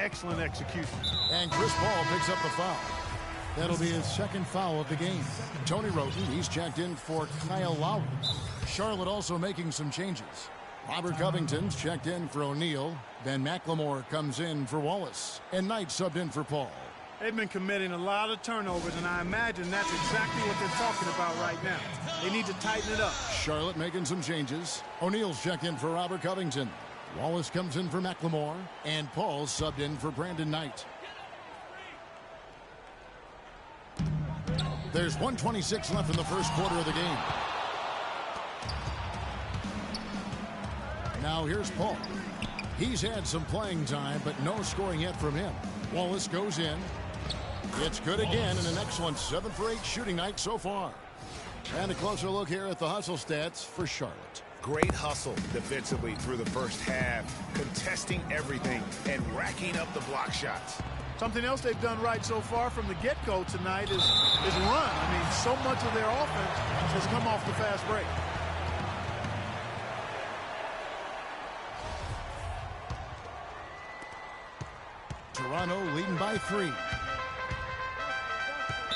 excellent execution. And Chris Paul picks up the foul. That'll be his second foul of the game. Tony Wroten, he's checked in for Kyle Lowry. Charlotte also making some changes. Robert Covington's checked in for O'Neal. Ben McLemore comes in for Wallace. And Knight subbed in for Paul. They've been committing a lot of turnovers, and I imagine that's exactly what they're talking about right now. They need to tighten it up. Charlotte making some changes. O'Neal's checked in for Robert Covington. Wallace comes in for McLemore. And Paul subbed in for Brandon Knight. There's 1:26 left in the first quarter of the game. Now here's Paul. He's had some playing time, but no scoring yet from him. Wallace goes in. It's good again, and an excellent 7 for 8 shooting night so far. And a closer look here at the hustle stats for Charlotte. Great hustle defensively through the first half, contesting everything and racking up the block shots. Something else they've done right so far from the get-go tonight is run. I mean, so much of their offense has come off the fast break. Toronto leading by 3.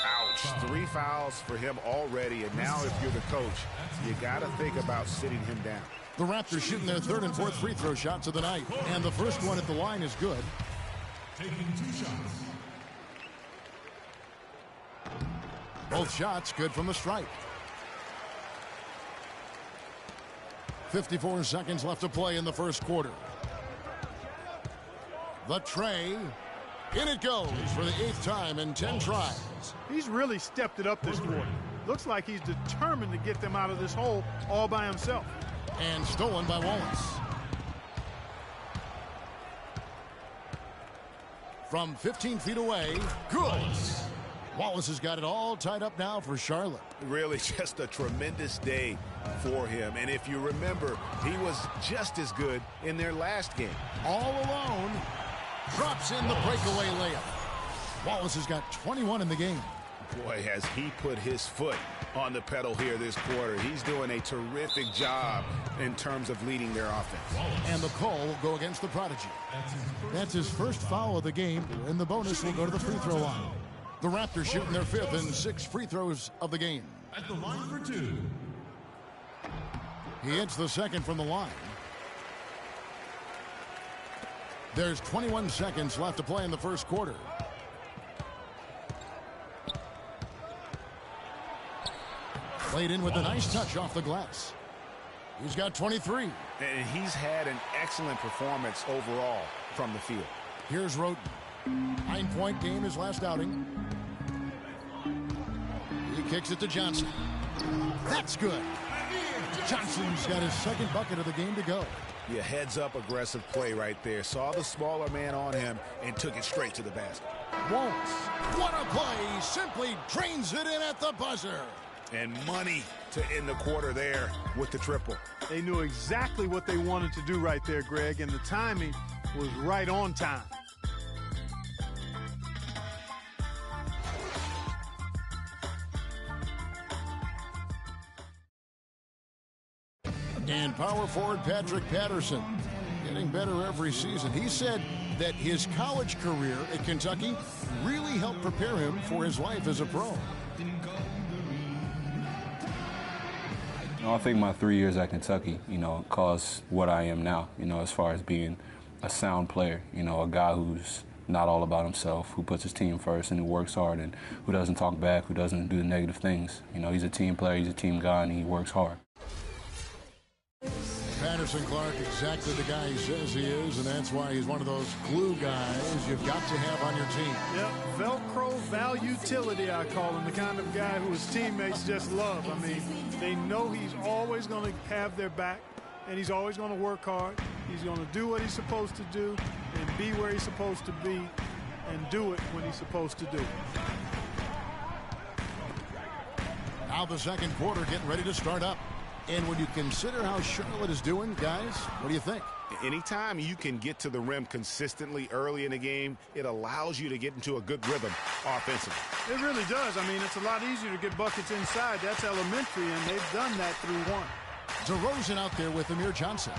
Ouch. 3 fouls for him already, and now if you're the coach, you got to think about sitting him down. The Raptors shooting their 3rd and 4th free throw shots of the night, and the first one at the line is good. Taking 2 shots. Both shots good from the stripe. 54 seconds left to play in the first quarter. The tray. In it goes for the 8th time in 10 tries. He's really stepped it up this quarter. Looks like he's determined to get them out of this hole all by himself. And stolen by Wallace. From 15 feet away, good. Wallace has got it all tied up now for Charlotte. Really just a tremendous day for him. And if you remember, he was just as good in their last game. All alone. Drops in the breakaway layup. Wallace has got 21 in the game. Boy, has he put his foot on the pedal here this quarter. He's doing a terrific job in terms of leading their offense. And the call will go against the Prodigy. That's his first foul of the game, and the bonus will go to the free throw line. The Raptors shooting their 5th and 6th free throws of the game. At the line for 2. He hits the 2nd from the line. There's 21 seconds left to play in the first quarter. Played in with a nice touch off the glass. He's got 23. And he's had an excellent performance overall from the field. Here's Wroten. 9-point game his last outing. He kicks it to Johnson. That's good. Johnson's got his 2nd bucket of the game to go. Yeah, heads-up aggressive play right there. Saw the smaller man on him and took it straight to the basket. Wallace, what a play. Simply drains it in at the buzzer. And money to end the quarter there with the triple. They knew exactly what they wanted to do right there, Greg, and the timing was right on time. And power forward Patrick Patterson getting better every season. He said that his college career at Kentucky really helped prepare him for his life as a pro. I think my 3 years at Kentucky, caused what I am now, as far as being a sound player, a guy who's not all about himself, who puts his team first and who works hard and who doesn't talk back, who doesn't do the negative things. He's a team player, he's a team guy, and he works hard. Patterson Clark, exactly the guy he says he is, and that's why he's one of those glue guys you've got to have on your team. Yep, Velcro valutility, I call him, the kind of guy who his teammates just love. I mean, they know he's always going to have their back, and he's always going to work hard. He's going to do what he's supposed to do and be where he's supposed to be and do it when he's supposed to do it. Now the second quarter getting ready to start up. And when you consider how Charlotte is doing, guys, what do you think? Anytime you can get to the rim consistently early in the game, it allows you to get into a good rhythm offensively. It really does. I mean, it's a lot easier to get buckets inside. That's elementary, and they've done that through one. DeRozan out there with Amir Johnson.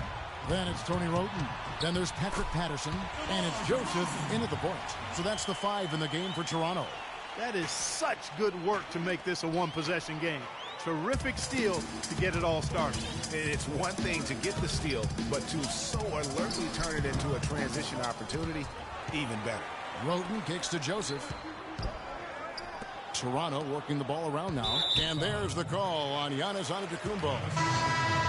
Then it's Tony Wroten. Then there's Patrick Patterson, and it's Joseph in at the point. So that's the 5 in the game for Toronto. That is such good work to make this a one-possession game. Terrific steal to get it all started. It's one thing to get the steal, but to so alertly turn it into a transition opportunity, even better. Roten kicks to Joseph. Toronto working the ball around now. And there's the call on Giannis Antetokounmpo.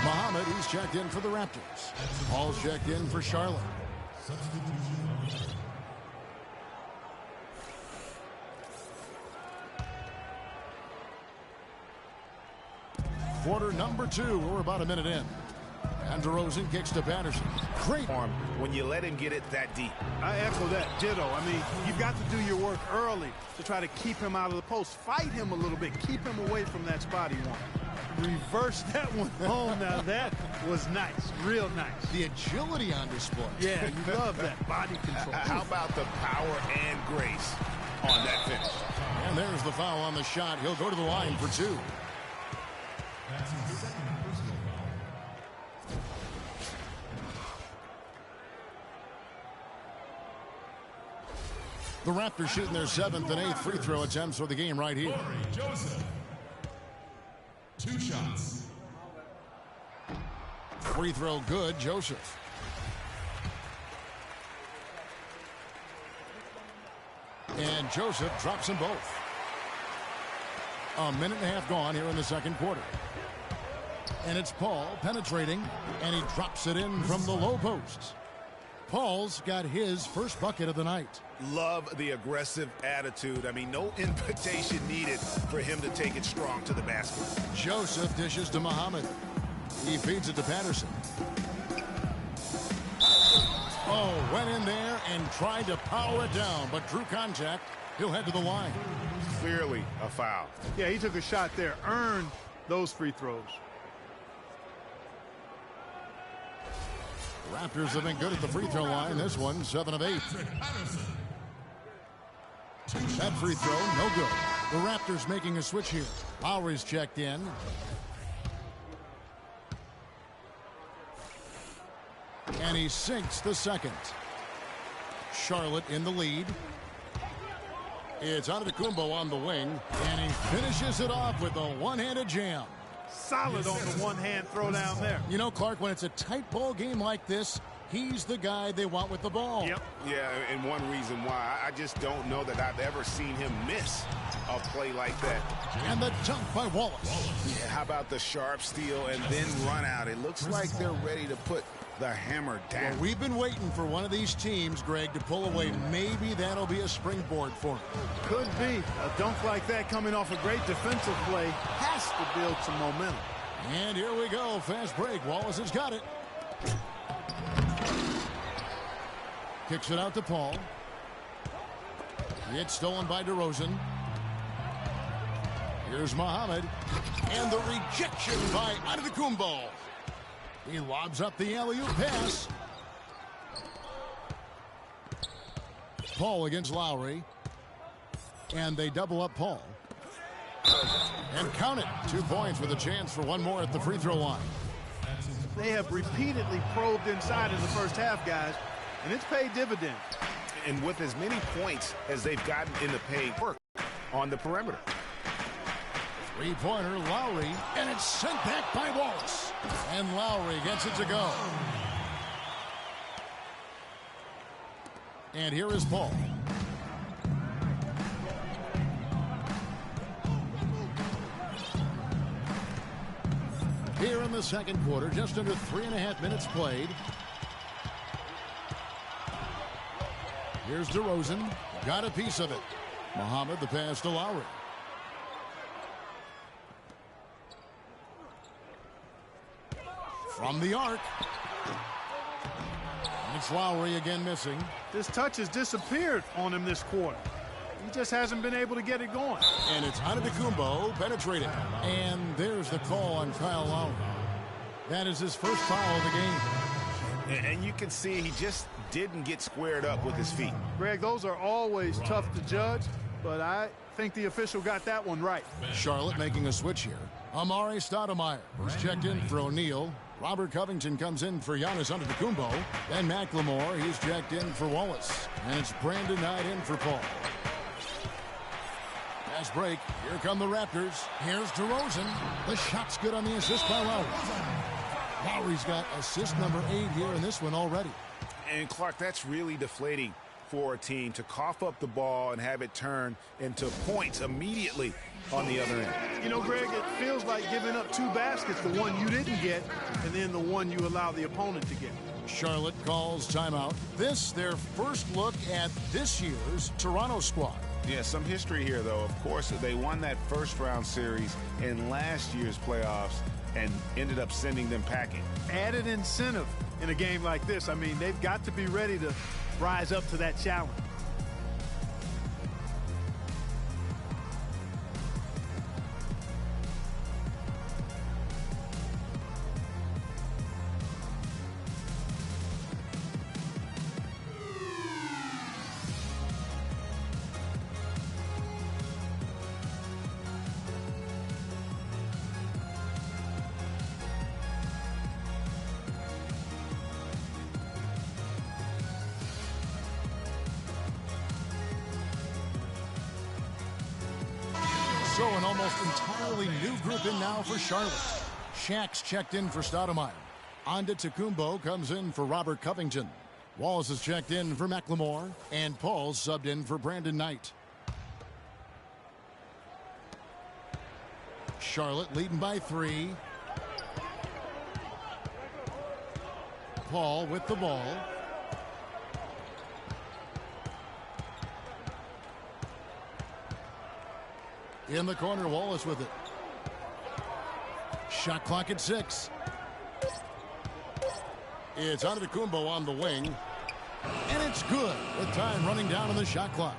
Muhammad, he's checked in for the Raptors. Paul's checked in for Charlotte. Quarter number 2. We're about a minute in. And DeRozan kicks to Patterson. Great Arm when you let him get it that deep. I echo that. Ditto. I mean, you've got to do your work early to try to keep him out of the post. Fight him a little bit. Keep him away from that spot he wants. Reverse that one home. Now that was nice. Real nice. The agility on display. Yeah, you love that body control. How about the power and grace on that finish? And there's the foul on the shot. He'll go to the line for 2. That's his second personal foul. The Raptors shooting their 7th and 8th free throw attempts for the game right here. Corey Joseph. 2 shots. Free throw good, Joseph. And Joseph drops them both. A minute and a half gone here in the second quarter. And it's Paul penetrating, and he drops it in from the low post. Paul's got his first bucket of the night. Love the aggressive attitude. I mean, no invitation needed for him to take it strong to the basket. Joseph dishes to Muhammad. He feeds it to Patterson. Oh, went in there and tried to power it down, but drew contact. He'll head to the line. Clearly a foul. Yeah, he took a shot there. Earned those free throws. Raptors have been good at the free throw line. This one, 7 of 8. That free throw, no good. The Raptors making a switch here. Lowry's checked in. And he sinks the second. Charlotte in the lead. It's Antetokounmpo on the wing, and he finishes it off with a one-handed jam. Solid on the one-hand throw down there. You know, Clark, when it's a tight ball game like this, he's the guy they want with the ball. Yep. Yeah, and one reason why, I just don't know that I've ever seen him miss a play like that. And the dunk by Wallace. Yeah, how about the sharp steal and then run out? It looks like they're ready to put the hammer down. Well, we've been waiting for one of these teams, Greg, to pull away. Maybe that'll be a springboard for him. Could be. A dunk like that coming off a great defensive play has to build some momentum. And here we go. Fast break. Wallace has got it. Kicks it out to Paul. It's stolen by DeRozan. Here's Muhammad. And the rejection by Antetokounmpo. He lobs up the alley-oop pass. Paul against Lowry. And they double up Paul. And count it. 2 points with a chance for one more at the free throw line. They have repeatedly probed inside in the first half, guys, and it's paid dividends. And with as many points as they've gotten in the paint work on the perimeter. Three-pointer, Lowry, and it's sent back by Wallace. And Lowry gets it to go. And here is Paul. Here in the second quarter, just under 3.5 minutes played. Here's DeRozan. Got a piece of it. Muhammad, the pass to Lowry. From the arc. And it's Lowry again missing. This touch has disappeared on him this quarter. He just hasn't been able to get it going. And it's Antetokounmpo penetrating. And there's the call on Kyle Lowry. That is his first foul of the game. And you can see he just didn't get squared up with his feet. Greg, those are always tough to judge, but I think the official got that one right. Charlotte making a switch here. Amari Stoudemire, who's checked in for O'Neal. Robert Covington comes in for Giannis Antetokounmpo. Then McLemore, he's checked in for Wallace. And it's Brandon Knight in for Paul. Fast break. Here come the Raptors. Here's DeRozan. The shot's good on the assist by Lowry. Lowry's got assist number 8 here in this one already. And Clark, that's really deflating for a team to cough up the ball and have it turn into points immediately on the other end. You know, Greg, it feels like giving up 2 baskets, the one you didn't get, and then the one you allow the opponent to get. Charlotte calls timeout. This, their first look at this year's Toronto squad. Yeah, some history here, though. Of course, they won that first-round series in last year's playoffs and ended up sending them packing. Added incentive in a game like this. I mean, they've got to be ready to rise up to that challenge. So an almost entirely new group in now for Charlotte. Shaq's checked in for Stoudemire. Antetokounmpo comes in for Robert Covington. Wallace is checked in for McLemore. And Paul's subbed in for Brandon Knight. Charlotte leading by 3. Paul with the ball. In the corner, Wallace with it. Shot clock at 6. It's Antetokounmpo on the wing. And it's good with time running down on the shot clock.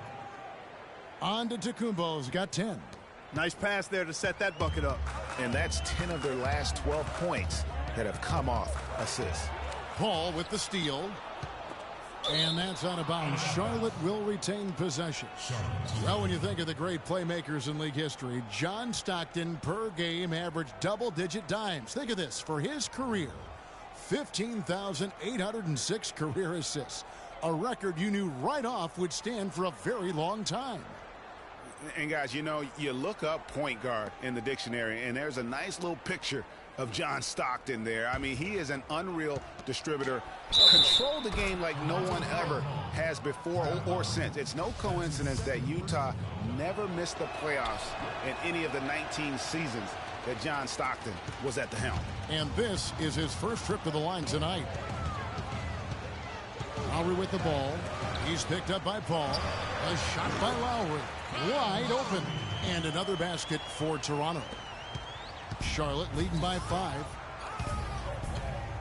Antetokounmpo's got 10. Nice pass there to set that bucket up. And that's 10 of their last 12 points that have come off assists. Paul with the steal. And that's out of bounds. Charlotte will retain possession. Well, when you think of the great playmakers in league history, John Stockton per game averaged double-digit dimes. Think of this. For his career, 15,806 career assists. A record you knew right off would stand for a very long time. And, guys, you know, you look up point guard in the dictionary, and there's a nice little picture of John Stockton there. I mean, he is an unreal distributor. Controlled the game like no one ever has before or since. It's no coincidence that Utah never missed the playoffs in any of the 19 seasons that John Stockton was at the helm. And this is his first trip to the line tonight. Lowry with the ball. He's picked up by Paul. A shot by Lowry. Wide open. And another basket for Toronto. Charlotte leading by 5.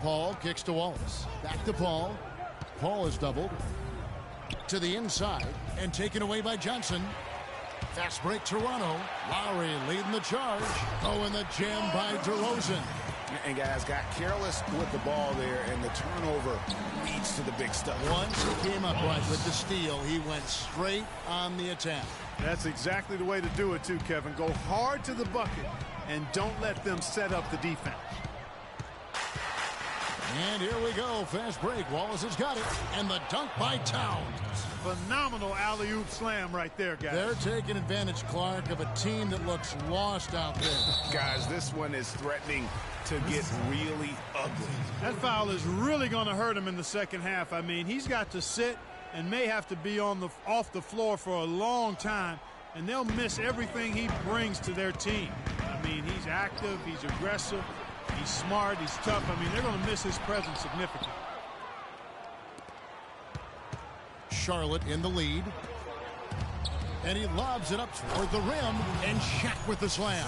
Paul kicks to Wallace. Back to Paul. Paul is doubled. To the inside and taken away by Johnson. Fast break Toronto. Lowry leading the charge. Oh, and the jam by DeRozan. And guys got careless with the ball there, and the turnover leads to the big stuff. Once he came upright with the steal, he went straight on the attack. That's exactly the way to do it too, Kevin. Go hard to the bucket and don't let them set up the defense. And here we go. Fast break. Wallace has got it. And the dunk by Towns. Phenomenal alley-oop slam right there, guys. They're taking advantage, Clark, of a team that looks lost out there. Guys, this one is threatening to get really ugly. That foul is really going to hurt him in the second half. I mean, he's got to sit and may have to be off the floor for a long time, and they'll miss everything he brings to their team. I mean, he's active, he's aggressive, he's smart, he's tough. I mean, they're going to miss his presence significantly. Charlotte in the lead. And he lobs it up toward the rim, and Shaq with the slam.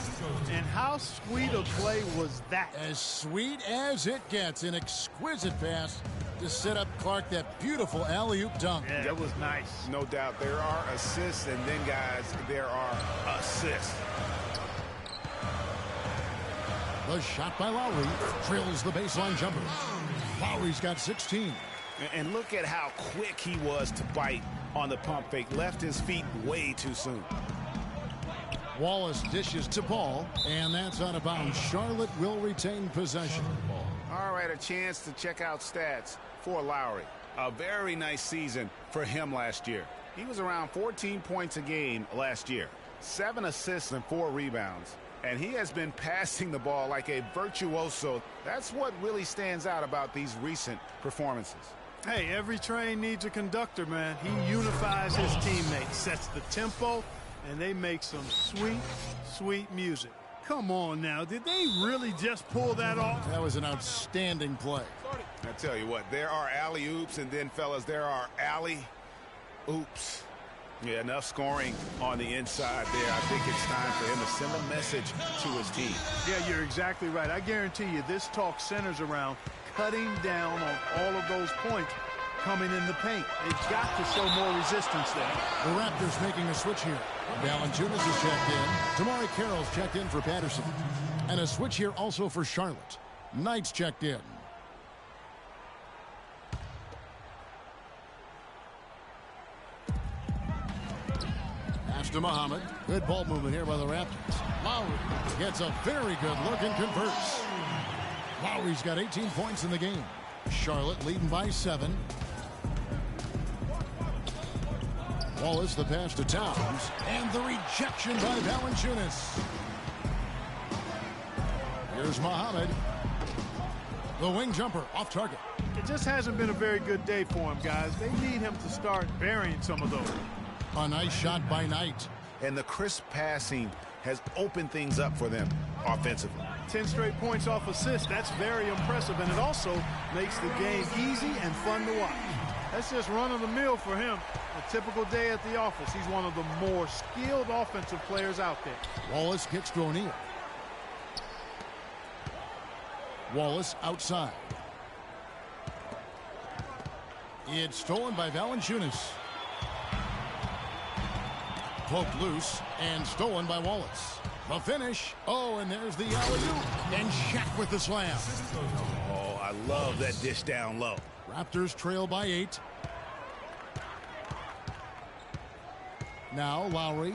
And how sweet a play was that? As sweet as it gets. An exquisite pass to set up Clark that beautiful alley-oop dunk. Yeah, that was nice. No doubt. There are assists, and then, guys, there are assists. The shot by Lowry drills the baseline jumper. Lowry's got 16. And look at how quick he was to bite on the pump fake. Left his feet way too soon. Wallace dishes to Paul, and that's out of bounds. Charlotte will retain possession. All All right, a chance to check out stats for Lowry. A very nice season for him last year. He was around 14 points a game last year, 7 assists and 4 rebounds. And he has been passing the ball like a virtuoso. That's what really stands out about these recent performances. Hey, every train needs a conductor, man. He unifies his teammates, sets the tempo, and they make some sweet, sweet music. Come on now, did they really just pull that off? That was an outstanding play. I tell you what, there are alley-oops, and then, fellas, there are alley-oops. Yeah, enough scoring on the inside there. I think it's time for him to send a message to his team. Yeah, you're exactly right. I guarantee you this talk centers around cutting down on all of those points coming in the paint. They've got to show more resistance there. The Raptors making a switch here. Valanciunas is checked in. Damari Carroll's checked in for Patterson. And a switch here also for Charlotte. Knight's checked in. Pass to Muhammad. Good ball movement here by the Raptors. Lowry gets a very good look and converts. Lowry's got 18 points in the game. Charlotte leading by 7. Wallace the pass to Towns. And the rejection by Valanciunas. Here's Muhammad. The wing jumper off target. It just hasn't been a very good day for him, guys. They need him to start burying some of those. A nice shot by Knight. And the crisp passing has opened things up for them offensively. 10 straight points off assists. That's very impressive, and it also makes the game easy and fun to watch. That's just run-of-the-mill for him. A typical day at the office. He's one of the more skilled offensive players out there. Wallace kicks to O'Neal. Wallace outside. It's stolen by Valanciunas. Poked loose and stolen by Wallace. The finish. Oh, and there's the alley-oop. And Shaq with the slam. Oh, I love that dish down low. Raptors trail by 8. Now Lowry.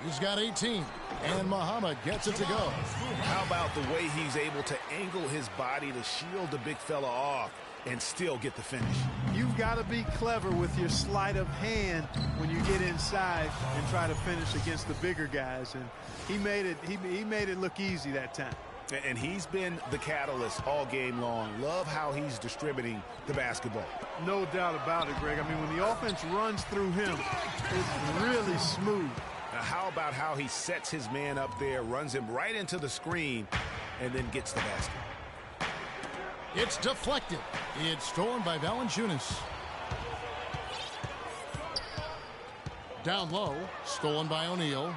He's got 18. And Muhammad gets it to go. How about the way he's able to angle his body to shield the big fella off and still get the finish? You've got to be clever with your sleight of hand when you get inside and try to finish against the bigger guys. And he made it look easy that time. And he's been the catalyst all game long. Love how he's distributing the basketball. No doubt about it, Greg. I mean, when the offense runs through him, it's really smooth. Now, how about how he sets his man up there, runs him right into the screen, and then gets the basket? It's deflected. It's stolen by Valanciunas. Down low, stolen by O'Neal.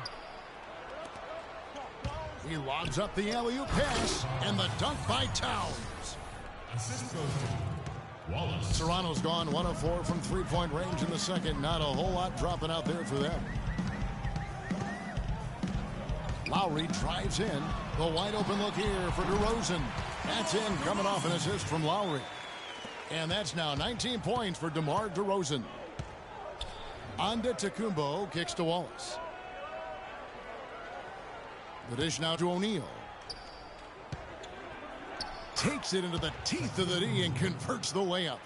He lobs up the alley-oop pass, and the dunk by Towns. Assist goes to Wallace. Toronto's gone 1 of 4 from three-point range in the second. Not a whole lot dropping out there for them. Lowry drives in. The wide open look here for DeRozan. That's in, coming off an assist from Lowry. And that's now 19 points for DeMar DeRozan. Antetokounmpo kicks to Wallace. The dish now to O'Neal. Takes it into the teeth of the D and converts the layup.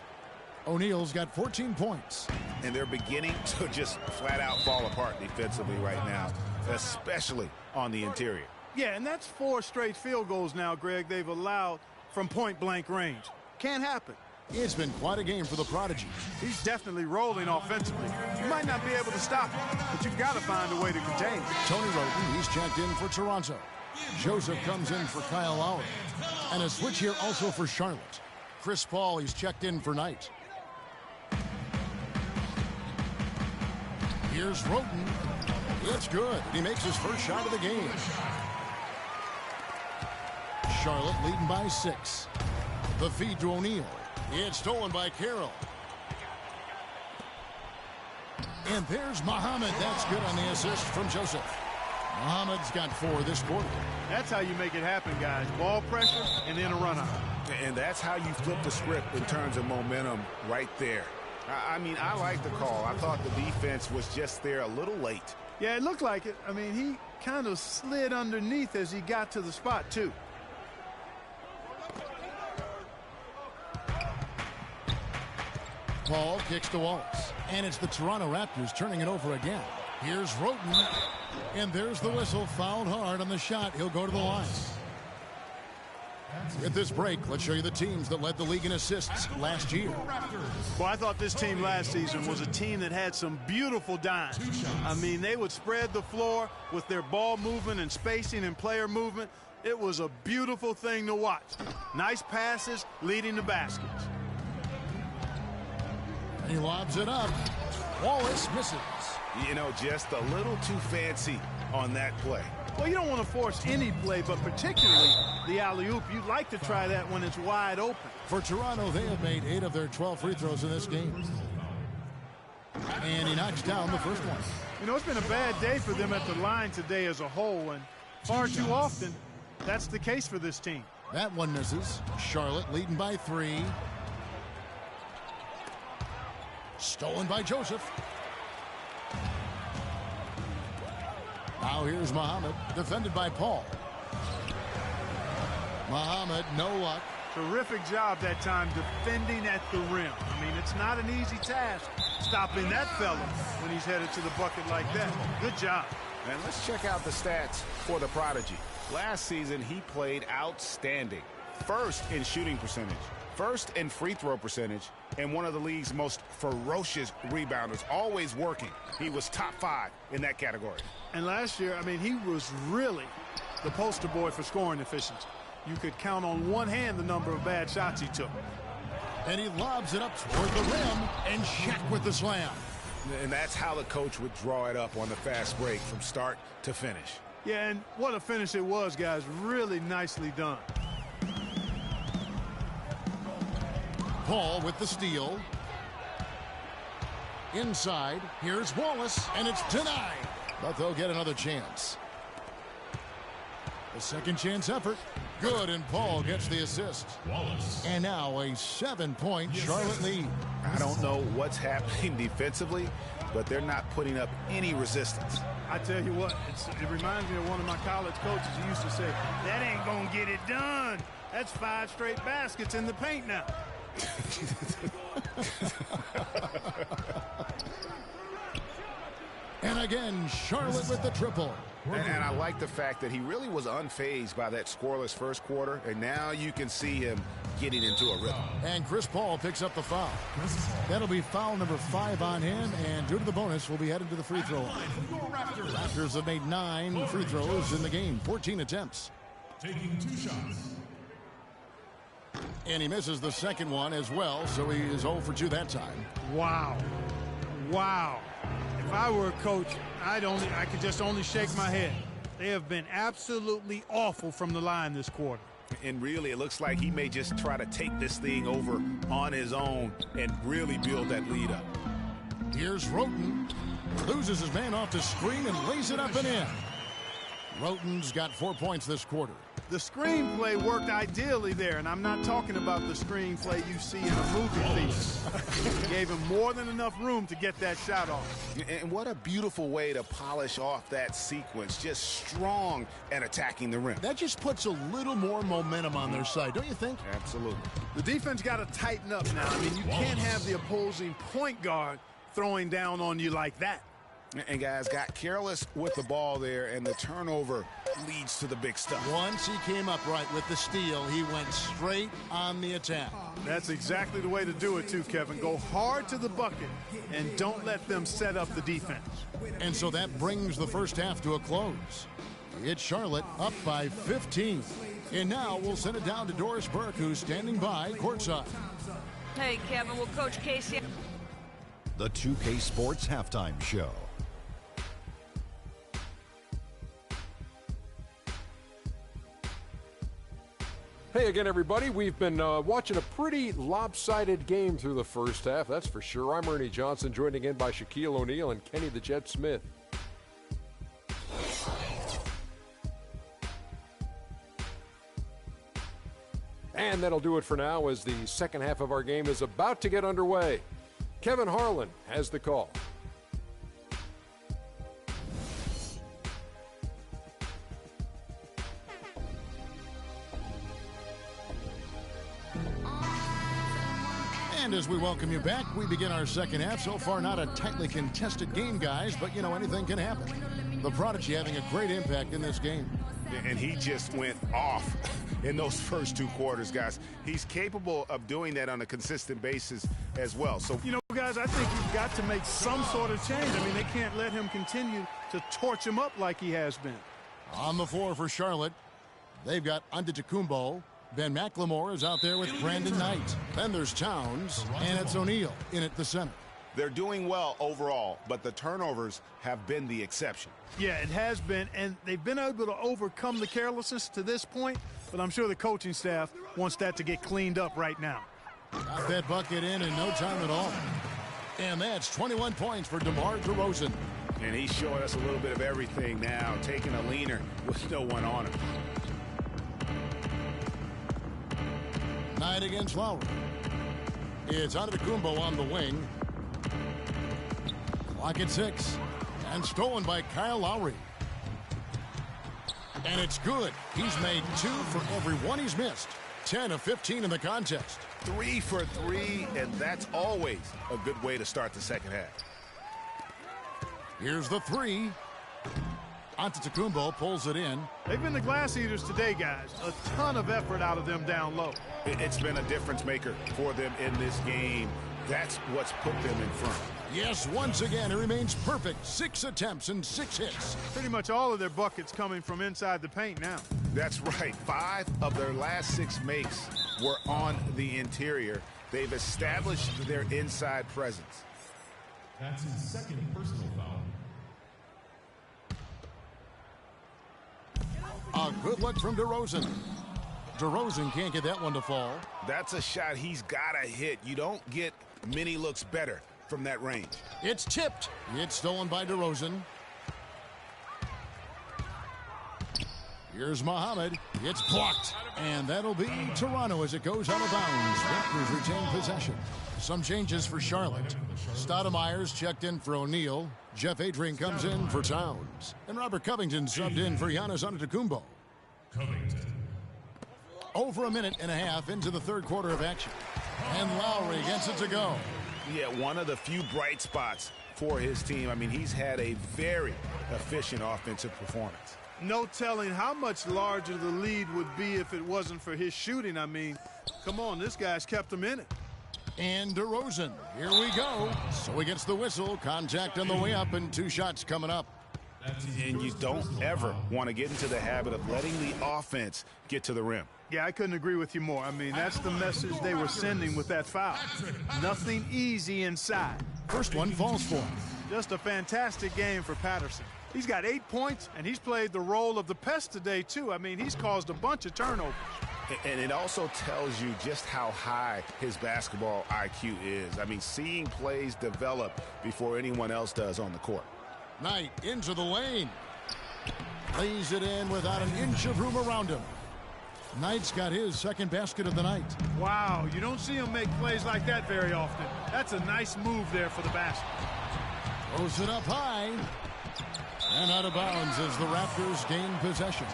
O'Neal's got 14 points. And they're beginning to just flat out fall apart defensively right now, especially on the interior. Yeah, and that's 4 straight field goals now, Greg, they've allowed from point-blank range. Can't happen. It's been quite a game for the Prodigy. He's definitely rolling offensively. You might not be able to stop him, but you've got to find a way to contain him. Tony Roden, he's checked in for Toronto. Joseph comes in for Kyle Lowry. And a switch here also for Charlotte. Chris Paul, he's checked in for Knight. Here's Roden. It's good. He makes his first shot of the game. Charlotte leading by 6. The feed to O'Neal. It's stolen by Carroll. And there's Muhammad. That's good on the assist from Joseph. Muhammad's got 4 this quarter. That's how you make it happen, guys. Ball pressure and then a run out. And that's how you flip the script in terms of momentum right there. I mean, I like the call. I thought the defense was just there a little late. Yeah, it looked like it. I mean, he kind of slid underneath as he got to the spot, too. Paul kicks to Wallace. And it's the Toronto Raptors turning it over again. Here's Roten. And there's the whistle. Fouled hard on the shot. He'll go to the line. At this break, let's show you the teams that led the league in assists last year. Well, I thought this team last season was a team that had some beautiful dimes. I mean, they would spread the floor with their ball movement and spacing and player movement. It was a beautiful thing to watch. Nice passes leading to baskets. He lobs it up. Wallace misses. You know, just a little too fancy on that play. Well, you don't want to force any play, but particularly the alley-oop. You'd like to try that when it's wide open. For Toronto, they have made 8 of their 12 free throws in this game. And he knocks down the first one. You know, it's been a bad day for them at the line today as a whole, and far too often, that's the case for this team. That one misses. Charlotte leading by 3. Stolen by Joseph. Now here's Muhammad, defended by Paul. Muhammad, no luck. Terrific job that time defending at the rim. I mean, it's not an easy task stopping that fella when he's headed to the bucket like that. Good job. And let's check out the stats for the prodigy. Last season, he played outstanding. First in shooting percentage, first in free throw percentage, and one of the league's most ferocious rebounders, always working. He was top 5 in that category. And last year, I mean, he was really the poster boy for scoring efficiency. You could count on one hand the number of bad shots he took. And he lobs it up toward the rim, and Shaq with the slam. And that's how the coach would draw it up on the fast break from start to finish. Yeah, and what a finish it was, guys. Really nicely done. Paul with the steal. Inside, here's Wallace, and it's denied. But they'll get another chance. A second chance effort. Good, and Paul gets the assist. Wallace. And now a 7-point Charlotte lead. I don't know what's happening defensively, but they're not putting up any resistance. I tell you what, it reminds me of one of my college coaches who used to say, that ain't gonna get it done. That's 5 straight baskets in the paint now. And again, Charlotte with the triple. And I like the fact that he really was unfazed by that scoreless first quarter, and now you can see him getting into a rhythm. And Chris Paul picks up the foul. That'll be foul number 5 on him, and due to the bonus, we'll be headed to the free throw line. Raptors have made 9 free throws in the game, 14 attempts. Taking 2 shots. And he misses the second one as well, so he is 0 for 2 that time. Wow. Wow. If I were a coach, I could just only shake my head. They have been absolutely awful from the line this quarter. And really, it looks like he may just try to take this thing over on his own and really build that lead up. Here's Roten. Loses his man off the screen and lays it up and in. Roten's got 4 points this quarter. The screenplay worked ideally there, and I'm not talking about the screenplay you see in a movie theater. Gave him more than enough room to get that shot off. And what a beautiful way to polish off that sequence. Just strong at attacking the rim. That just puts a little more momentum on their side, don't you think? Absolutely. The defense got to tighten up now. I mean, you can't have the opposing point guard throwing down on you like that. And guys got careless with the ball there, and the turnover leads to the big stuff. Once he came up right with the steal, he went straight on the attack. That's exactly the way to do it too, Kevin. Go hard to the bucket and don't let them set up the defense. And so that brings the first half to a close. It's Charlotte up by 15. And now we'll send it down to Doris Burke, who's standing by courtside. Hey, Kevin, will Coach Casey... The 2K Sports Halftime Show. Hey again, everybody. We've been watching a pretty lopsided game through the first half, that's for sure. I'm Ernie Johnson, joined again by Shaquille O'Neal and Kenny the Jet Smith. And that'll do it for now as the second half of our game is about to get underway. Kevin Harlan has the call. And as we welcome you back, we begin our second half. So far, not a tightly contested game, guys, but, you know, anything can happen. The Prodigy having a great impact in this game. And he just went off in those first 2 quarters, guys. He's capable of doing that on a consistent basis as well. So, you know, guys, I think you've got to make some sort of change. I mean, they can't let him continue to torch him up like he has been. On the floor for Charlotte, they've got Antetokounmpo. Ben McLemore is out there with Brandon Knight. Then there's Towns, and it's O'Neal in at the center. They're doing well overall, but the turnovers have been the exception. Yeah, it has been, and they've been able to overcome the carelessness to this point, but I'm sure the coaching staff wants that to get cleaned up right now. Got that bucket in no time at all. And that's 21 points for DeMar DeRozan. And he's showing us a little bit of everything now, taking a leaner with no one on him. Knight against Lowry. It's Antetokounmpo on the wing. Clock at 6. And stolen by Kyle Lowry. And it's good. He's made 2 for every 1 he's missed. 10 of 15 in the contest. 3 for 3, and that's always a good way to start the second half. Here's the 3. Antetokounmpo pulls it in. They've been the glass eaters today, guys. A ton of effort out of them down low. It's been a difference maker for them in this game. That's what's put them in front. Yes, once again, it remains perfect. 6 attempts and 6 hits. Pretty much all of their buckets coming from inside the paint now. That's right. 5 of their last 6 makes were on the interior. They've established their inside presence. That's his second personal foul. A good look from DeRozan. DeRozan can't get that one to fall. That's a shot he's got to hit. You don't get many looks better from that range. It's tipped. It's stolen by DeRozan. Here's Muhammad. It's blocked. And that'll be Toronto as it goes out of bounds. Raptors retain possession. Some changes for Charlotte. Stoudemire's checked in for O'Neal. Jeff Adrian comes in for Towns. And Robert Covington subbed in for Giannis Antetokounmpo. Covington. Over a minute and a half into the third quarter of action. And Lowry gets it to go. Yeah, one of the few bright spots for his team. I mean, he's had a very efficient offensive performance. No telling how much larger the lead would be if it wasn't for his shooting. I mean, come on, this guy's kept him in it. And DeRozan, here we go. So he gets the whistle, contact on the way up, and 2 shots coming up. And you don't ever want to get into the habit of letting the offense get to the rim. Yeah, I couldn't agree with you more. I mean, that's the message they were sending with that foul. Nothing easy inside. First one falls for him. Just a fantastic game for Patterson. He's got 8 points, and he's played the role of the pest today, too. I mean, he's caused a bunch of turnovers. And it also tells you just how high his basketball IQ is. I mean, seeing plays develop before anyone else does on the court. Knight into the lane. Lays it in without an inch of room around him. Knight's got his second basket of the night. Wow, you don't see him make plays like that very often. That's a nice move there for the basket. Throws it up high. And out of bounds as the Raptors gain possession.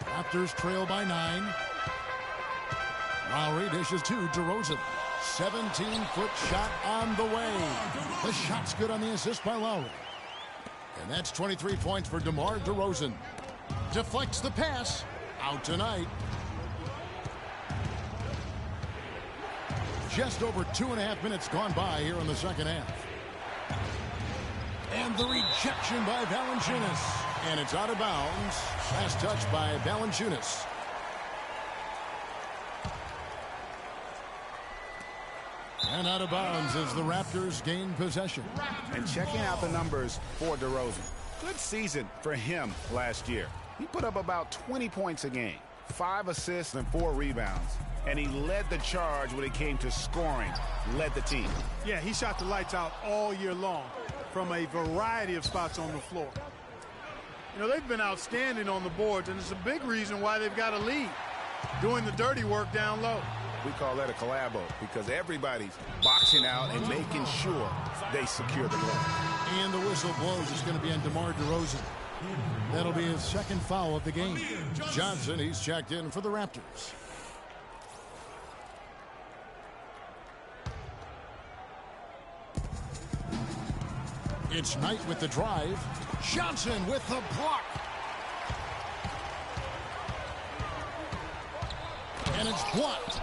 Raptors trail by 9. Lowry dishes to DeRozan. 17-foot shot on the way. The shot's good on the assist by Lowry. And that's 23 points for DeMar DeRozan. Deflects the pass. Out tonight. Just over 2.5 minutes gone by here in the second half. And the rejection by Valanciunas. And it's out of bounds. Last touch by Valanciunas. And out of bounds as the Raptors gain possession. And checking out the numbers for DeRozan. Good season for him last year. He put up about 20 points a game, 5 assists and 4 rebounds. And he led the charge when it came to scoring, led the team. Yeah, he shot the lights out all year long from a variety of spots on the floor. You know, they've been outstanding on the boards, and it's a big reason why they've got a lead, doing the dirty work down low. We call that a collabo because everybody's boxing out and making sure they secure the ball. And the whistle blows. It's going to be on DeMar DeRozan. That'll be his second foul of the game. Johnson, he's checked in for the Raptors. It's Knight with the drive. Johnson with the block. And it's blocked.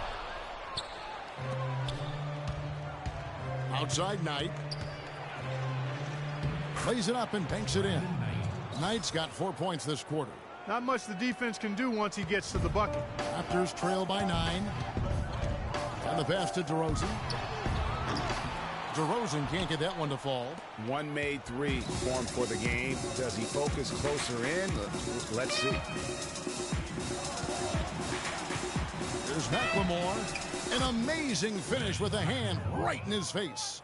Outside Knight. Plays it up and banks it in. Knight's got 4 points this quarter. Not much the defense can do once he gets to the bucket. Raptors trail by 9. And the pass to DeRozan. DeRozan can't get that one to fall. One made three formed for the game. Does he focus closer in? Let's see. Here's McLemore. An amazing finish with a hand right in his face.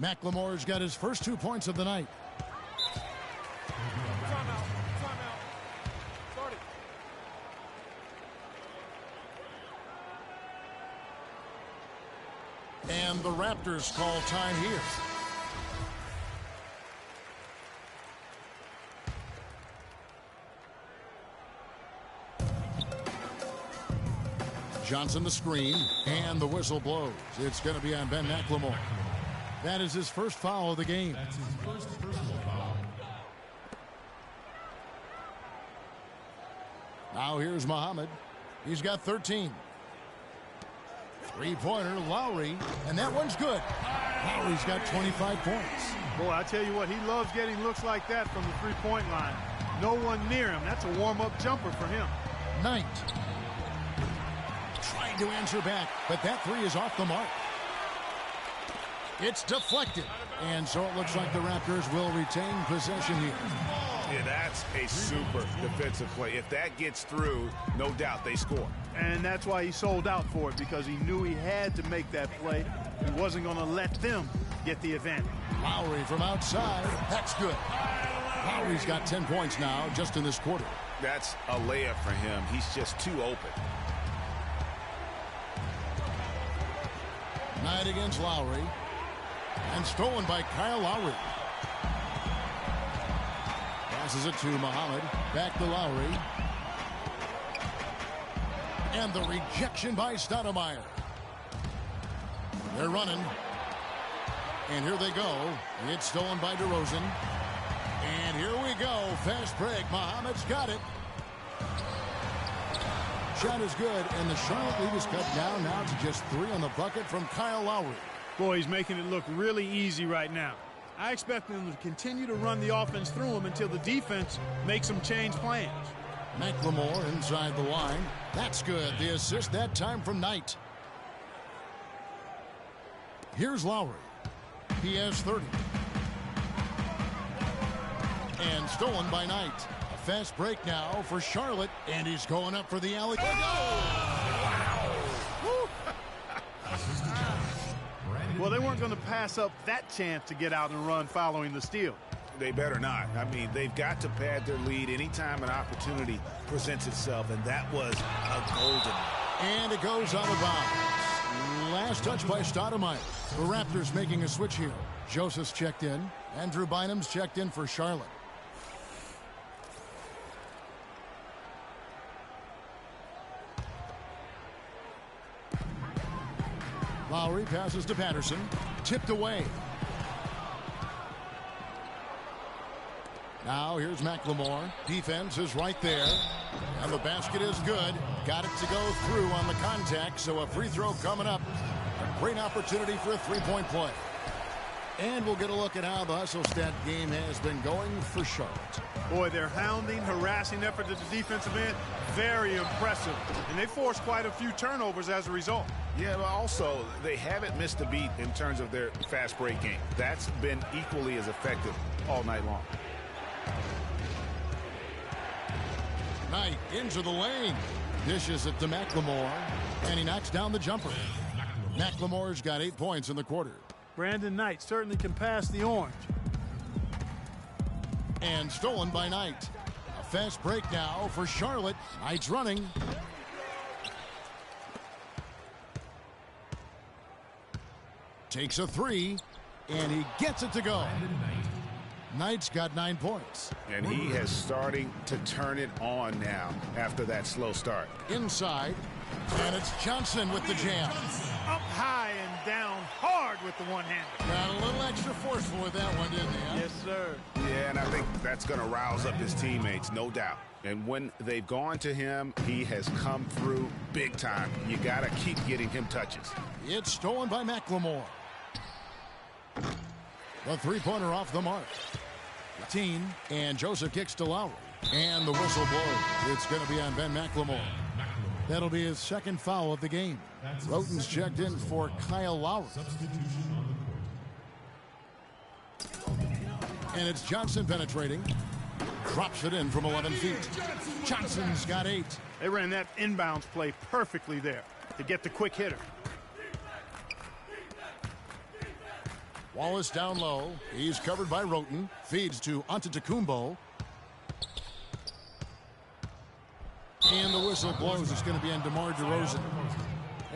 McLemore's got his first 2 points of the night. And the Raptors call time here. Johnson the screen, and the whistle blows. It's going to be on Ben McLemore. That is his first foul of the game. That's his first personal foul. Now here's Muhammad. He's got 13. Three-pointer, Lowry, and that one's good. Lowry's got 25 points. Boy, I tell you what, he loves getting looks like that from the three-point line. No one near him. That's a warm-up jumper for him. Knight trying to answer back, but that three is off the mark. It's deflected, and so it looks like the Raptors will retain possession here. Yeah, that's a super defensive play. If that gets through, no doubt they score. And that's why he sold out for it, because he knew he had to make that play. He wasn't going to let them get the advantage. Lowry from outside. That's good. Lowry's got 10 points now just in this quarter. That's a layup for him. He's just too open. Knight against Lowry. And stolen by Kyle Lowry. Passes it to Muhammad. Back to Lowry. And the rejection by Stoudemire. They're running. And here they go. It's stolen by DeRozan. And here we go. Fast break. Muhammad's got it. Shot is good. And the Charlotte lead is cut down now to just 3 on the bucket from Kyle Lowry. Boy, he's making it look really easy right now. I expect them to continue to run the offense through him until the defense makes them change plans. McLemore inside the line. That's good. The assist that time from Knight. Here's Lowry. He has 30. And stolen by Knight. A fast break now for Charlotte. And he's going up for the alley. Well, they weren't going to pass up that chance to get out and run following the steal. They better not. I mean, they've got to pad their lead anytime an opportunity presents itself, and that was a golden. And it goes out of bounds. Last touch by Stoudemire. The Raptors making a switch here. Joseph's checked in. Andrew Bynum's checked in for Charlotte. Lowry passes to Patterson. Tipped away. Now here's McLemore. Defense is right there. And the basket is good. Got it to go through on the contact. So a free throw coming up. A great opportunity for a three-point play. And we'll get a look at how the hustle stat game has been going for Charlotte. Boy, their hounding, harassing effort at the defensive end, very impressive. And they forced quite a few turnovers as a result. Yeah, but also, they haven't missed a beat in terms of their fast break game. That's been equally as effective all night long. Knight into the lane. Dishes it to McLemore. And he knocks down the jumper. McLemore's got 8 points in the quarter. Brandon Knight certainly can pass the orange. And stolen by Knight. A fast break now for Charlotte. Knight's running. Takes a three, and he gets it to go. Knight's got 9 points. And he is starting to turn it on now after that slow start. Inside, and it's Johnson with the jam. Up high and down hard with the one-hander. Got a little extra forceful with that one, didn't they? Yes, sir. Yeah, and I think that's going to rouse up his teammates, no doubt. And when they've gone to him, he has come through big time. You got to keep getting him touches. It's stolen by McLemore. The three-pointer off the mark. 18, and Joseph kicks to Lowry. And the whistle blows. It's going to be on Ben McLemore. That'll be his second foul of the game. Roten's checked in for Kyle Lowry. And it's Johnson penetrating. Drops it in from 11 feet. Johnson's got 8. They ran that inbounds play perfectly there to get the quick hitter. Wallace down low. He's covered by Roten. Feeds to Antetokounmpo. And the whistle blows. It's going to be on DeMar DeRozan.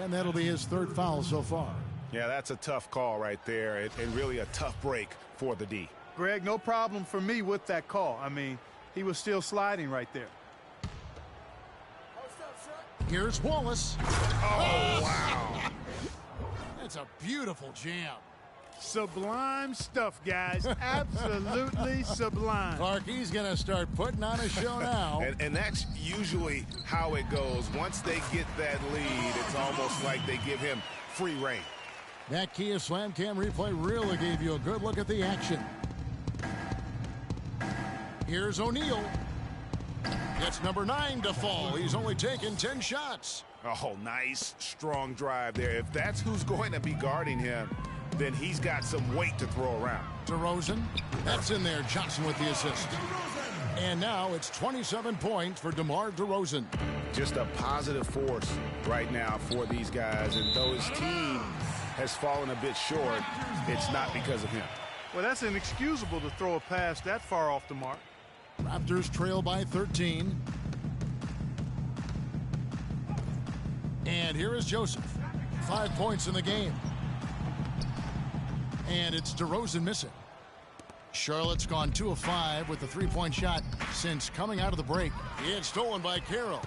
And that'll be his third foul so far. Yeah, that's a tough call right there, and really a tough break for the D. Greg, no problem for me with that call. I mean, he was still sliding right there. Here's Wallace. Oh, wow. That's a beautiful jam. Sublime stuff, guys. Absolutely sublime. Clark, he's going to start putting on a show now. And that's usually how it goes. Once they get that lead, it's almost like they give him free reign. That Kia Slam Cam replay really gave you a good look at the action. Here's O'Neal. It's number 9 to fall. He's only taken 10 shots. Oh, nice, strong drive there. If that's who's going to be guarding him, then he's got some weight to throw around. DeRozan, that's in there. Johnson with the assist. And now it's 27 points for DeMar DeRozan. Just a positive force right now for these guys. And though his team has fallen a bit short, it's not because of him. Well, that's inexcusable to throw a pass that far off the mark. Raptors trail by 13. And here is Joseph. 5 points in the game. And it's DeRozan missing. Charlotte's gone 2 of 5 with the three-point shot since coming out of the break. It's stolen by Carroll.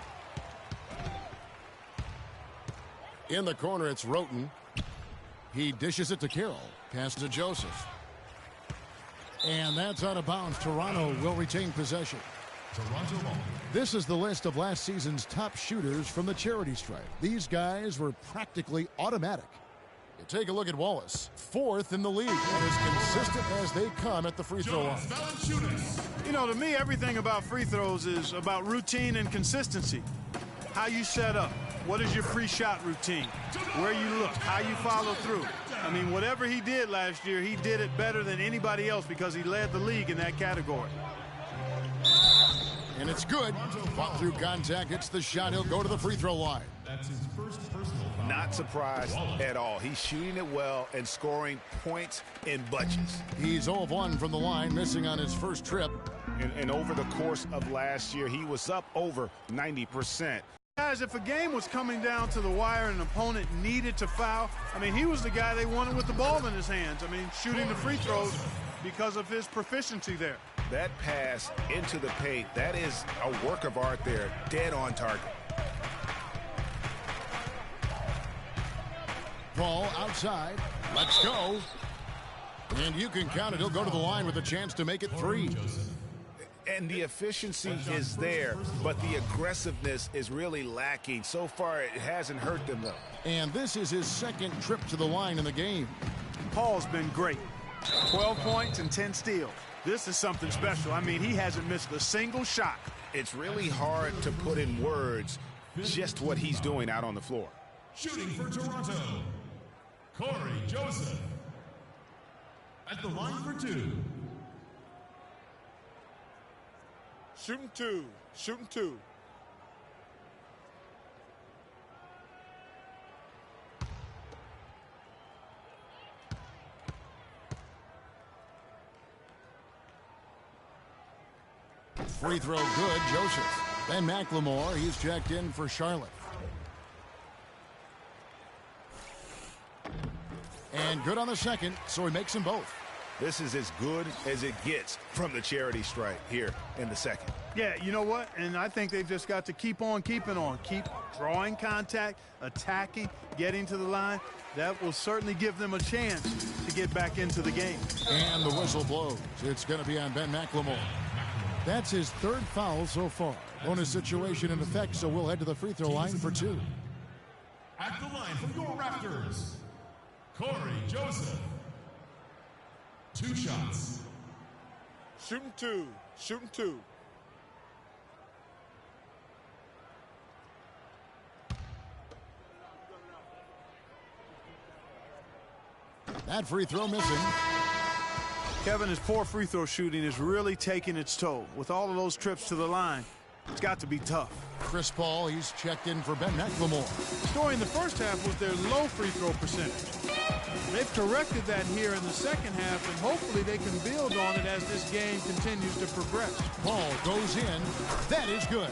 In the corner, it's Roten. He dishes it to Carroll. Pass to Joseph. And that's out of bounds. Toronto will retain possession. This is the list of last season's top shooters from the charity stripe. These guys were practically automatic. You take a look at Wallace, 4th in the league, and as consistent as they come at the free throw line. You know, to me, everything about free throws is about routine and consistency. How you set up. What is your free shot routine? Where you look, how you follow through. I mean, whatever he did last year, he did it better than anybody else because he led the league in that category. And it's good. Fought through contact, hits the shot. He'll go to the free throw line. That's his first personal foul. Not surprised at all. He's shooting it well and scoring points in bunches. He's 0 of 1 from the line, missing on his first trip. And over the course of last year, he was up over 90%. Guys, if a game was coming down to the wire and an opponent needed to foul, I mean, he was the guy they wanted with the ball in his hands. I mean, shooting the free throws because of his proficiency there. That pass into the paint, that is a work of art there, dead on target. Ball outside. Let's go. And you can count it. He'll go to the line with a chance to make it 3. And the efficiency is there, but the aggressiveness is really lacking. So far, it hasn't hurt them, though. And this is his second trip to the line in the game. Paul's been great. 12 points and 10 steals. This is something special. I mean, he hasn't missed a single shot. It's really hard to put in words just what he's doing out on the floor. Shooting for Toronto, Corey Joseph. At the line for 2. Shooting 2. Shooting 2. Free throw good, Joseph. Ben McLemore, he's checked in for Charlotte. And good on the second, so he makes them both. This is as good as it gets from the charity stripe here in the second. Yeah, you know what? And I think they've just got to keep on keeping on. Keep drawing contact, attacking, getting to the line. That will certainly give them a chance to get back into the game. And the whistle blows. It's going to be on Ben McLemore. That's his third foul so far. Bonus situation in effect, so we'll head to the free throw line for two. At the line for your Raptors, Corey Joseph. 2 shots. Shooting two. Shooting two. That free throw missing. Kevin, his poor free throw shooting is really taking its toll. With all of those trips to the line, it's got to be tough. Chris Paul, he's checked in for Ben McLemore. The story in the first half was their low free throw percentage. They've corrected that here in the second half, and hopefully they can build on it as this game continues to progress. Paul goes in. That is good.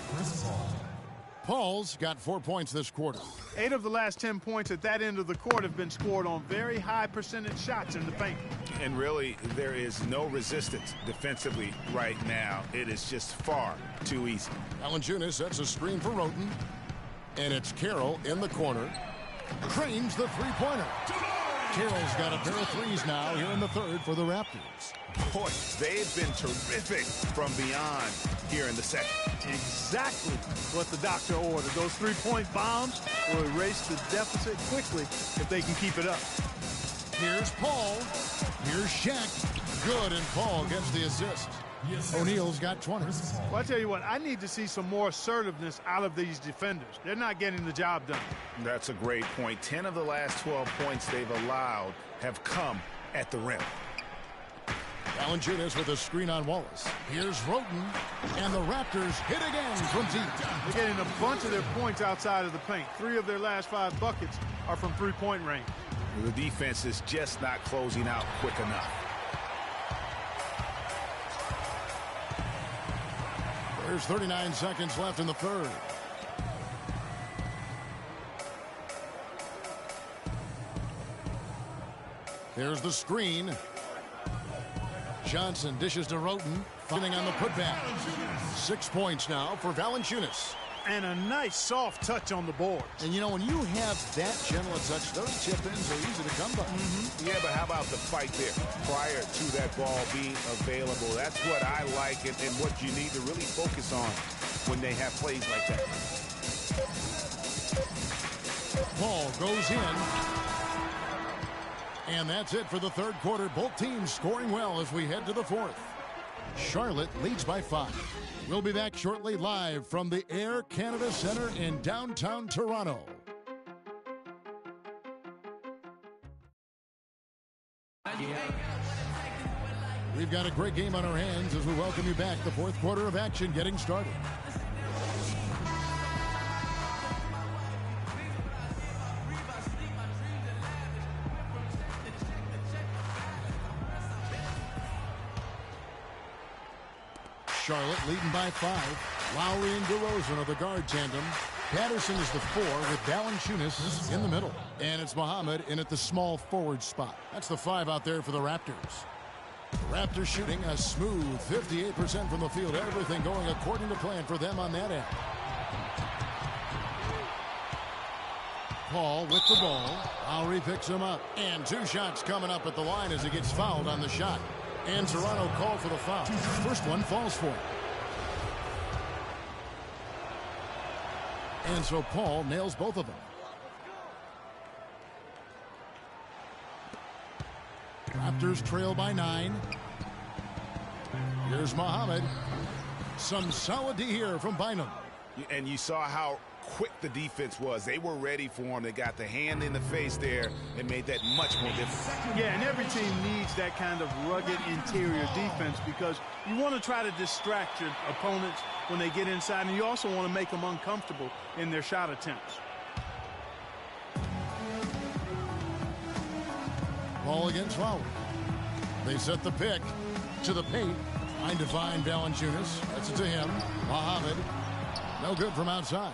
Paul's got 4 points this quarter. 8 of the last 10 points at that end of the court have been scored on very high percentage shots in the paint. And really, there is no resistance defensively right now. It is just far too easy. Valanciunas sets a screen for Roten. And it's Carroll in the corner. Cranes the three-pointer. Carroll's got a pair of threes now here in the third for the Raptors. Boy, they've been terrific from beyond here in the second. Exactly what the doctor ordered. Those three-point bombs will erase the deficit quickly if they can keep it up. Here's Paul. Here's Shaq. Good, and Paul gets the assist. O'Neal's got 20. Well, I tell you what, I need to see some more assertiveness out of these defenders. They're not getting the job done. That's a great point. 10 of the last 12 points they've allowed have come at the rim. Valanciunas with a screen on Wallace. Here's Roten, and the Raptors hit again from deep. They're getting a bunch of their points outside of the paint. 3 of their last 5 buckets are from three-point range. The defense is just not closing out quick enough. There's 39 seconds left in the third. There's the screen. Johnson dishes to Roten, finding on the putback. 6 points now for Valanciunas. And a nice soft touch on the board. And you know, when you have that gentle a touch, those chip-ins are easy to come by. Yeah, but how about the fight there prior to that ball being available? That's what I like and what you need to really focus on when they have plays like that. Paul goes in. And that's it for the third quarter. Both teams scoring well as we head to the fourth. Charlotte leads by 5. We'll be back shortly live from the Air Canada Centre in downtown Toronto. We've got a great game on our hands as we welcome you back. The fourth quarter of action getting started. Charlotte leading by 5. Lowry and DeRozan are the guard tandem. Patterson is the 4 with Valanciunas in the middle. And it's Muhammad in at the small forward spot. That's the 5 out there for the Raptors. The Raptors shooting a smooth 58% from the field. Everything going according to plan for them on that end. Paul with the ball. Lowry picks him up. And 2 shots coming up at the line as he gets fouled on the shot. And Toronto called for the foul. First one falls for him. And so Paul nails both of them. Raptors trail by 9. Here's Muhammad. Some solid D here from Bynum. And you saw how quick the defense was. They were ready for him. They got the hand in the face there and made that much more difficult. Yeah, and every team needs that kind of rugged interior defense because you want to try to distract your opponents when they get inside, and you also want to make them uncomfortable in their shot attempts. Ball against Lowry. They set the pick to the paint. Trying to find Valanciunas. That's it to him. Muhammad. No good from outside.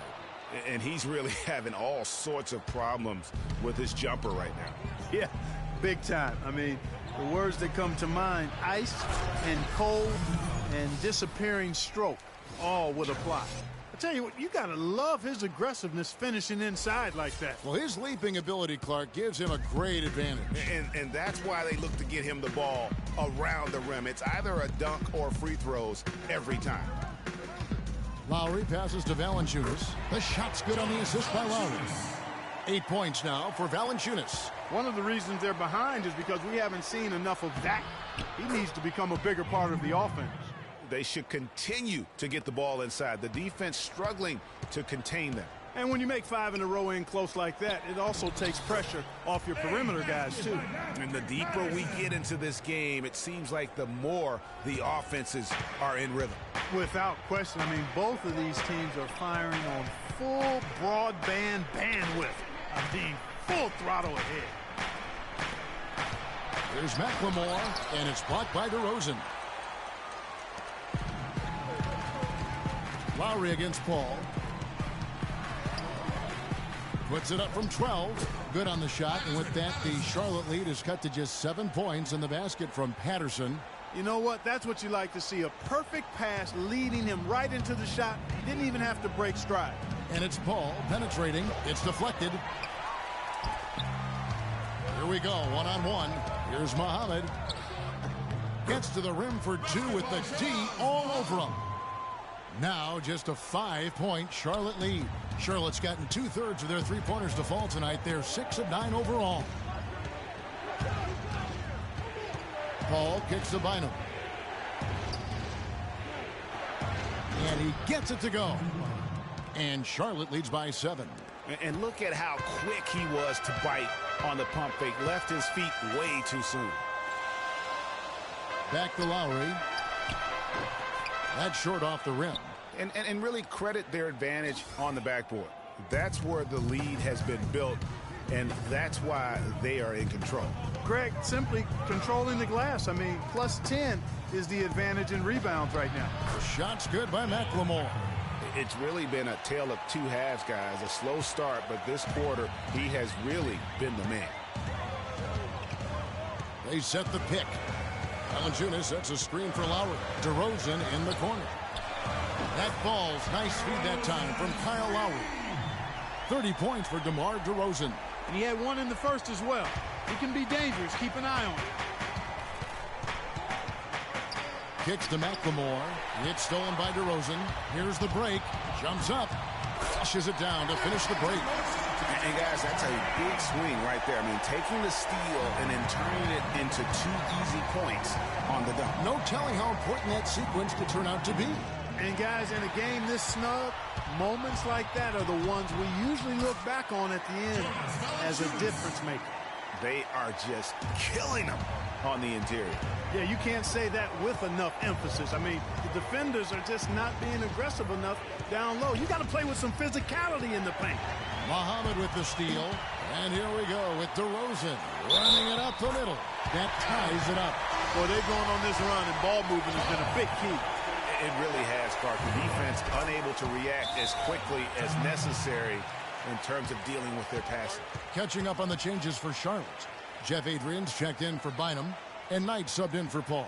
And he's really having all sorts of problems with his jumper right now. Yeah, big time. I mean, The words that come to mind, ice and cold and disappearing stroke, all would apply. I tell you what, you got to love his aggressiveness finishing inside like that. Well, his leaping ability, Clark, gives him a great advantage. And that's why they look to get him the ball around the rim. It's either a dunk or free throws every time. Lowry passes to Valanciunas. The shot's good on the assist by Lowry. 8 points now for Valanciunas. One of the reasons they're behind is because we haven't seen enough of that. He needs to become a bigger part of the offense. They should continue to get the ball inside. The defense struggling to contain them. And when you make 5 in a row in close like that, it also takes pressure off your perimeter guys, too. And the deeper we get into this game, it seems like the more the offenses are in rhythm. Without question. I mean, both of these teams are firing on full broadband bandwidth. I mean, full throttle ahead. There's McLemore, and it's blocked by DeRozan. Lowry against Paul. Puts it up from 12. Good on the shot, and with that, the Charlotte lead is cut to just 7 points in the basket from Patterson. You know what? That's what you like to see. A perfect pass leading him right into the shot. He didn't even have to break stride. And it's Paul penetrating. It's deflected. Here we go, one-on-one. Here's Muhammad. Gets to the rim for 2 with the D all over him. Now just a 5-point Charlotte lead. Charlotte's gotten 2/3 of their three-pointers to fall tonight. They're 6 of 9 overall. Paul kicks to Bynum. And he gets it to go. And Charlotte leads by 7. And look at how quick he was to bite on the pump fake. Left his feet way too soon. Back to Lowry. That's short off the rim. And really credit their advantage on the backboard. That's where the lead has been built, and that's why they are in control. Greg, simply controlling the glass. I mean, plus 10 is the advantage in rebounds right now. Shot's good by McLemore. It's really been a tale of 2 halves, guys. A slow start, but this quarter, he has really been the man. They set the pick. Valanciunas sets a screen for Lowry. DeRozan in the corner. That falls. Nice feed that time from Kyle Lowry. 30 points for DeMar DeRozan. And he had 1 in the first as well. He can be dangerous. Keep an eye on him. Kicks to McLemore. It's stolen by DeRozan. Here's the break. Jumps up. Flushes it down to finish the break. And guys, that's a big swing right there. I mean, taking the steal and then turning it into 2 easy points on the dunk. No telling how important that sequence could turn out to be. And guys, in a game this snug, moments like that are the ones we usually look back on at the end as a difference maker. They are just killing them on the interior. Yeah, you can't say that with enough emphasis. I mean, the defenders are just not being aggressive enough down low. You got to play with some physicality in the paint. Muhammad with the steal. And here we go with DeRozan running it up the middle. That ties it up. Boy, they've gone on this run, and ball movement has been a big key. It really has, Clark. The defense unable to react as quickly as necessary in terms of dealing with their passing. Catching up on the changes for Charlotte. Jeff Adrian's checked in for Bynum, and Knight subbed in for Paul.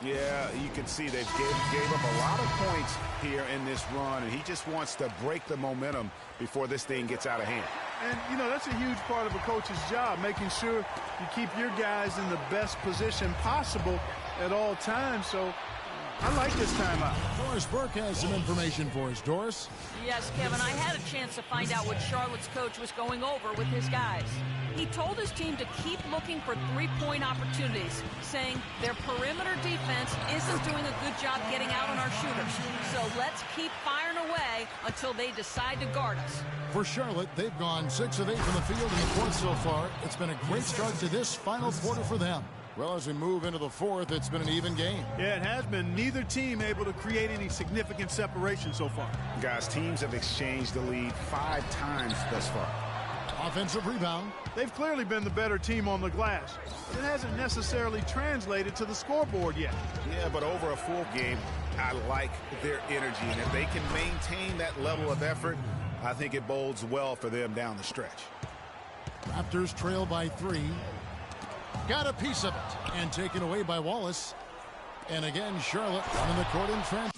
Yeah, you can see they gave up a lot of points here in this run, and he just wants to break the momentum before this thing gets out of hand. And, you know, that's a huge part of a coach's job, making sure you keep your guys in the best position possible at all times. So I like this timeout. Doris Burke has some information for us. Doris? Yes, Kevin, I had a chance to find out what Charlotte's coach was going over with his guys. He told his team to keep looking for three-point opportunities, saying their perimeter defense isn't doing a good job getting out on our shooters. So let's keep firing away until they decide to guard us. For Charlotte, they've gone 6 of 8 from the field in the fourth so far. It's been a great start to this final quarter for them. Well, as we move into the fourth, it's been an even game. Yeah, it has been. Neither team able to create any significant separation so far. Guys, teams have exchanged the lead 5 times thus far. Offensive rebound. They've clearly been the better team on the glass. It hasn't necessarily translated to the scoreboard yet. Yeah, but over a full game, I like their energy. And if they can maintain that level of effort, I think it bodes well for them down the stretch. Raptors trail by 3. got a piece of it and taken away by Wallace. And again, Charlotte in the court in front.